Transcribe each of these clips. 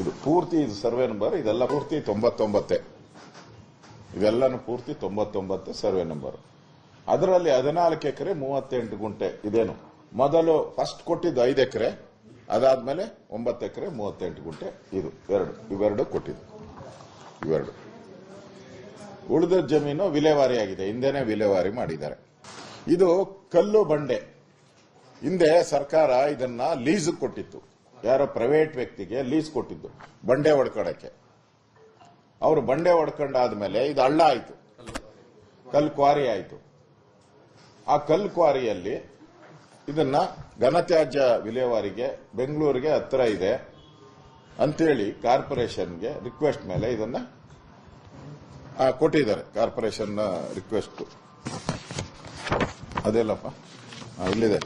ಇದು ಪೂರ್ತಿ ಇದು ಸರ್ವೆ ನಂಬರ್, ಇದೆಲ್ಲ ಪೂರ್ತಿ 99. ಇದೆಲ್ಲಾನು ಪೂರ್ತಿ 99 ಸರ್ವೆ ನಂಬರ್. ಅದರಲ್ಲಿ 14 ಎಕರೆ 38 ಗುಂಟೆ ಇದೇನು ಮೊದಲು ಫಸ್ಟ್ ಕೊಟ್ಟಿದ್ದು 5 ಎಕರೆ, ಅದಾದ್ಮೇಲೆ 9 ಎಕರೆ 38 ಗುಂಟೆ ಇದು ಇವೆರಡು ಕೊಟ್ಟಿದ್ದು. ಇವೆರಡು ಉಳಿದ ಜಮೀನು ವಿಲೇವಾರಿ ಆಗಿದೆ, ಹಿಂದೆನೆ ವಿಲೇವಾರಿ ಮಾಡಿದ್ದಾರೆ. ಇದು ಕಲ್ಲು ಬಂಡೆ. ಹಿಂದೆ ಸರ್ಕಾರ ಇದನ್ನ ಲೀಸ್ ಕೊಟ್ಟಿತ್ತು, ಯಾರೋ ಪ್ರೈವೇಟ್ ವ್ಯಕ್ತಿಗೆ ಲೀಸ್ ಕೊಟ್ಟಿದ್ದು ಬಂಡೆ ಹೊಡ್ಕೊಳಕ್ಕೆ. ಅವರು ಬಂಡೆ ಹೊಡ್ಕೊಂಡಾದ್ಮೇಲೆ ಇದು ಹಳ್ಳ ಆಯ್ತು, ಕಲ್ ಕ್ವಾರಿ ಆಯ್ತು. ಆ ಕಲ್ ಕ್ವಾರಿಯಲ್ಲಿ ಇದನ್ನ ಘನತ್ಯಾಜ್ಯ ವಿಲೇವಾರಿಗೆ ಬೆಂಗಳೂರಿಗೆ ಹತ್ರ ಇದೆ ಅಂತೇಳಿ ಕಾರ್ಪೊರೇಷನ್ಗೆ ರಿಕ್ವೆಸ್ಟ್ ಮೇಲೆ ಇದನ್ನ ಕೊಟ್ಟಿದ್ದಾರೆ. ಕಾರ್ಪೊರೇಷನ್ ರಿಕ್ವೆಸ್ಟ್ ಅದೇಲ್ಲಪ್ಪ ಇಲ್ಲಿದೆ,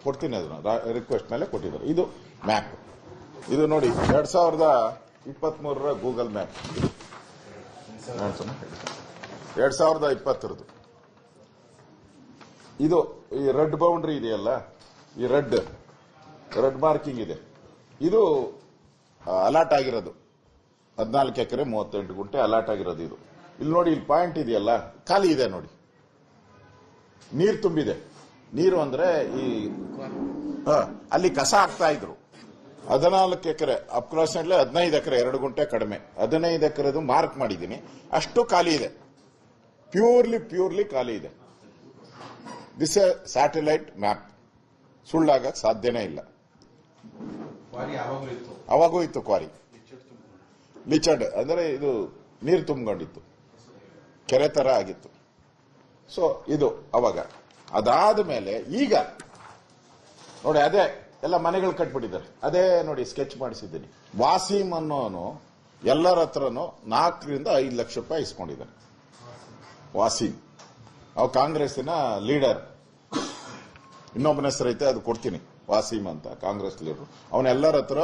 ಕೊಡ್ತೀನಿ ಅದನ್ನ ರಿಕ್ವೆಸ್ಟ್ ಮೇಲೆ ಕೊಟ್ಟಿದ್ದಾರೆ. ಇದು ಮ್ಯಾಪ್, ಇದು ನೋಡಿ 2023 ಗೂಗಲ್ ಮ್ಯಾಪ್, 2020. ಇದು ಈ ರೆಡ್ ಬೌಂಡ್ರಿ ಇದೆಯಲ್ಲ, ಈ ರೆಡ್ ಮಾರ್ಕಿಂಗ್ ಇದೆ, ಇದು ಅಲಾಟ್ ಆಗಿರೋದು 14 ಎಕರೆ 38 ಗುಂಟೆ ಅಲಾಟ್ ಆಗಿರೋದು. ಇದು ಇಲ್ಲಿ ನೋಡಿ, ಇಲ್ಲಿ ಪಾಯಿಂಟ್ ಇದೆಯಲ್ಲ, ಖಾಲಿ ಇದೆ ನೋಡಿ, ನೀರು ತುಂಬಿದೆ. ನೀರು ಅಂದ್ರೆ ಈ ಅಲ್ಲಿ ಕಸ ಹಾಕ್ತಾ ಇದ್ರು. 14 ಎಕರೆ ಅಪ್ರಾಕ್ಸಿಮೇಟ್ಲಿ 15 ಎಕರೆ 2 ಗುಂಟೆ ಕಡಿಮೆ, 15 ಎಕರೆದು ಮಾರ್ಕ್ ಮಾಡಿದ್ದೀನಿ. ಅಷ್ಟು ಖಾಲಿ ಇದೆ, ಪ್ಯೂರ್ಲಿ ಖಾಲಿ ಇದೆ. ದಿಸ್ ಎ ಸ್ಯಾಟಲೈಟ್ ಮ್ಯಾಪ್, ಸುಳ್ಳಾಗಕ್ಕೆ ಸಾಧ್ಯನೇ ಇಲ್ಲ. ಅವಾಗೂ ಇತ್ತು ಕ್ವಾರಿ, ಲಿಚರ್ಡ್ ಅಂದ್ರೆ ಇದು ನೀರು ತುಂಬಿಕೊಂಡಿತ್ತು, ಕೆರೆ ತರ ಆಗಿತ್ತು. ಸೊ ಇದು ಅವಾಗ. ಅದಾದ ಮೇಲೆ ಈಗ ನೋಡಿ, ಅದೇ ಎಲ್ಲ ಮನೆಗಳು ಕಟ್ಬಿಟ್ಟಿದ್ದಾರೆ. ಅದೇ ನೋಡಿ ಸ್ಕೆಚ್ ಮಾಡಿಸಿದ್ದೀನಿ. ವಾಸೀಮ್ ಅನ್ನೋನು ಎಲ್ಲರ ಹತ್ರನೂ 4 ರಿಂದ 5 ಲಕ್ಷ ರೂಪಾಯಿ ಇಸ್ಕೊಂಡಿದ್ದಾನೆ. ವಾಸೀಮ್ ಅವ್ ಕಾಂಗ್ರೆಸ್ಸಿನ ಲೀಡರ್. ಇನ್ನೊಬ್ಬನ ಹೆಸರೈತೆ, ಅದು ಕೊಡ್ತೀನಿ, ವಾಸೀಮ್ ಅಂತ, ಕಾಂಗ್ರೆಸ್ ಲೀಡರ್. ಅವನೆಲ್ಲರ ಹತ್ರ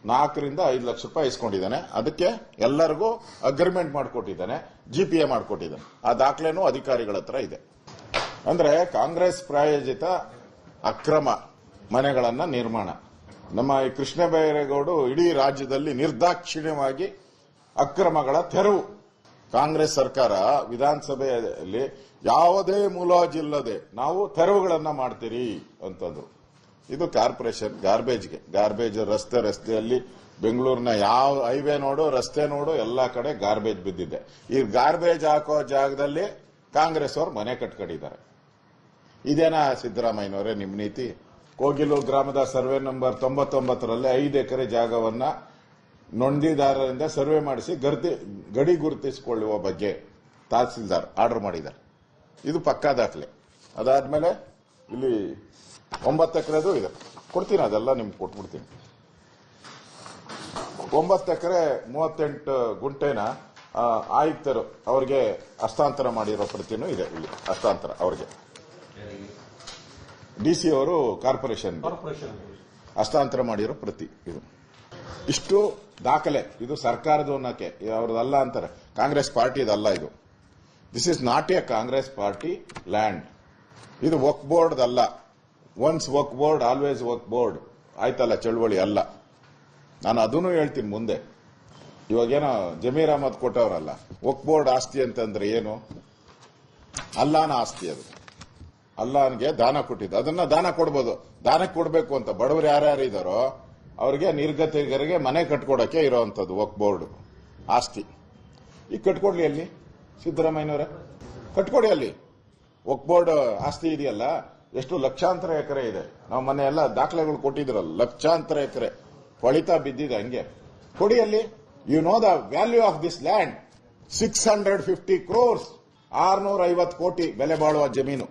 4 ರಿಂದ 5 ಲಕ್ಷ ರೂಪಾಯಿ ಇಸ್ಕೊಂಡಿದ್ದಾನೆ. ಅದಕ್ಕೆ ಎಲ್ಲರಿಗೂ ಅಗ್ರಿಮೆಂಟ್ ಮಾಡಿಕೊಟ್ಟಿದ್ದಾನೆ, GPA ಮಾಡಿಕೊಟ್ಟಿದ್ದಾನೆ. ಆ ದಾಖಲೆನೂ ಅಧಿಕಾರಿಗಳ ಹತ್ರ ಇದೆ. ಅಂದ್ರೆ ಕಾಂಗ್ರೆಸ್ ಪ್ರಾಯೋಜಿತ ಅಕ್ರಮ ಮನೆಗಳನ್ನ ನಿರ್ಮಾಣ. ನಮ್ಮ ಈ ಕೃಷ್ಣ ಬೈರೇಗೌಡರು ಇಡೀ ರಾಜ್ಯದಲ್ಲಿ ನಿರ್ದಾಕ್ಷಿಣ್ಯವಾಗಿ ಅಕ್ರಮಗಳ ತೆರವು. ಕಾಂಗ್ರೆಸ್ ಸರ್ಕಾರ ವಿಧಾನಸಭೆಯಲ್ಲಿ ಯಾವುದೇ ಮುಲಾಜಿಲ್ಲದೆ ನಾವು ತೆರವುಗಳನ್ನ ಮಾಡ್ತೀರಿ ಅಂತಂದ್ರು. ಇದು ಕಾರ್ಪೊರೇಷನ್ ಗಾರ್ಬೇಜ್ ರಸ್ತೆಯಲ್ಲಿ ಬೆಂಗಳೂರಿನ ಯಾವ ಹೈವೇ ನೋಡು, ರಸ್ತೆ ನೋಡು, ಎಲ್ಲಾ ಕಡೆ ಗಾರ್ಬೇಜ್ ಬಿದ್ದಿದೆ. ಈ ಗಾರ್ಬೇಜ್ ಹಾಕೋ ಜಾಗದಲ್ಲಿ ಕಾಂಗ್ರೆಸ್ ಅವರು ಮನೆ ಕಟ್ಕೊಂಡಿದ್ದಾರೆ. ಇದೇನಾ ಸಿದ್ದರಾಮಯ್ಯನವರೇ ನಿಮ್ಮ ನೀತಿ? ಕೋಗಿಲು ಗ್ರಾಮದ ಸರ್ವೆ ನಂಬರ್ 99ರಲ್ಲಿ 5 ಎಕರೆ ಜಾಗವನ್ನ ನೊಂದಿದಾರರಿಂದ ಸರ್ವೆ ಮಾಡಿಸಿ ಗಡಿ ಗುರುತಿಸಿಕೊಳ್ಳುವ ಬಗ್ಗೆ ತಹಸೀಲ್ದಾರ್ ಆರ್ಡರ್ ಮಾಡಿದ್ದಾರೆ. ಇದು ಪಕ್ಕಾ ದಾಖಲೆ. ಅದಾದ್ಮೇಲೆ ಇಲ್ಲಿ 9 ಎಕರೆದು ಇದೆ, ಕೊಡ್ತೀನಿ, ಅದೆಲ್ಲ ನಿಮ್ಗೆ ಕೊಟ್ಬಿಡ್ತೀನಿ. 9 ಎಕರೆ 38 ಗುಂಟೆನ ಆಯುಕ್ತರು ಅವರಿಗೆ ಹಸ್ತಾಂತರ ಮಾಡಿರೋ ಪ್ರತಿನೂ ಇದೆ ಇಲ್ಲಿ. ಹಸ್ತಾಂತರ ಅವರಿಗೆ DC ಅವರು ಕಾರ್ಪೊರೇಷನ್ ಹಸ್ತಾಂತರ ಮಾಡಿರೋ ಪ್ರತಿ ಇದು. ಇಷ್ಟು ದಾಖಲೆ. ಇದು ಸರ್ಕಾರದ ಅನ್ನಕ್ಕೆ ಅವ್ರದಲ್ಲ ಅಂತಾರೆ, ಕಾಂಗ್ರೆಸ್ ಪಾರ್ಟಿದಲ್ಲ ಇದು. This is not A Congress party land. ಇದು ವಕ್ಫ್ ಬೋರ್ಡ್ ಅಲ್ಲ. ಒನ್ಸ್ ವಕ್ಫ್ ಬೋರ್ಡ್ ಆಲ್ವೇಸ್ ವಕ್ಫ್ ಬೋರ್ಡ್ ಆಯ್ತಲ್ಲ, ಚಳವಳಿ ಅಲ್ಲ. ನಾನು ಅದನ್ನು ಹೇಳ್ತೀನಿ ಮುಂದೆ. ಇವಾಗೇನೋ ಜಮೀರ್ ಅಹಮದ್ ಕೊಟ್ಟವರಲ್ಲ, ವಕ್ಫ್ ಬೋರ್ಡ್ ಆಸ್ತಿ ಅಂತಂದ್ರೆ ಏನು? ಅಲ್ಲಾನ ಆಸ್ತಿ ಅದು. ಅಲ್ಲಾನ್ಗೆ ದಾನ ಕೊಟ್ಟಿದ್ದು, ಅದನ್ನ ದಾನ ಕೊಡ್ಬೋದು. ದಾನಕ್ಕೆ ಕೊಡಬೇಕು ಅಂತ ಬಡವರು ಯಾರ್ಯಾರು ಇದ್ದಾರೋ ಅವರಿಗೆ ನಿರ್ಗತಿಕರಿಗೆ ಮನೆ ಕಟ್ಕೊಡಕ್ಕೆ ಇರೋವಂಥದ್ದು ವಕ್ಫ್ ಬೋರ್ಡ್ ಆಸ್ತಿ. ಈಗ ಕಟ್ಕೊಡ್ಲಿ ಅಲ್ಲಿ ಸಿದ್ದರಾಮಯ್ಯನವರೇ, ಕಟ್ಕೊಡಿ ಅಲ್ಲಿ. ವಕ್ಫ್ ಬೋರ್ಡ್ ಆಸ್ತಿ ಇದೆಯಲ್ಲ, ಎಷ್ಟು ಲಕ್ಷಾಂತರ ಎಕರೆ ಇದೆ. ನಾವು ಮೊನ್ನೆ ಎಲ್ಲ ದಾಖಲೆಗಳು ಕೊಟ್ಟಿದ್ರಲ್ಲ, ಲಕ್ಷಾಂತರ ಎಕರೆ ಹೊಳಿತಾ ಬಿದ್ದಿದೆ, ಹಂಗೆ ಕೊಡಿ ಅಲ್ಲಿ. You know the value of this land, 650 crores, 650 ಕೋಟಿ ಬೆಲೆ ಬಾಳುವ ಜಮೀನು.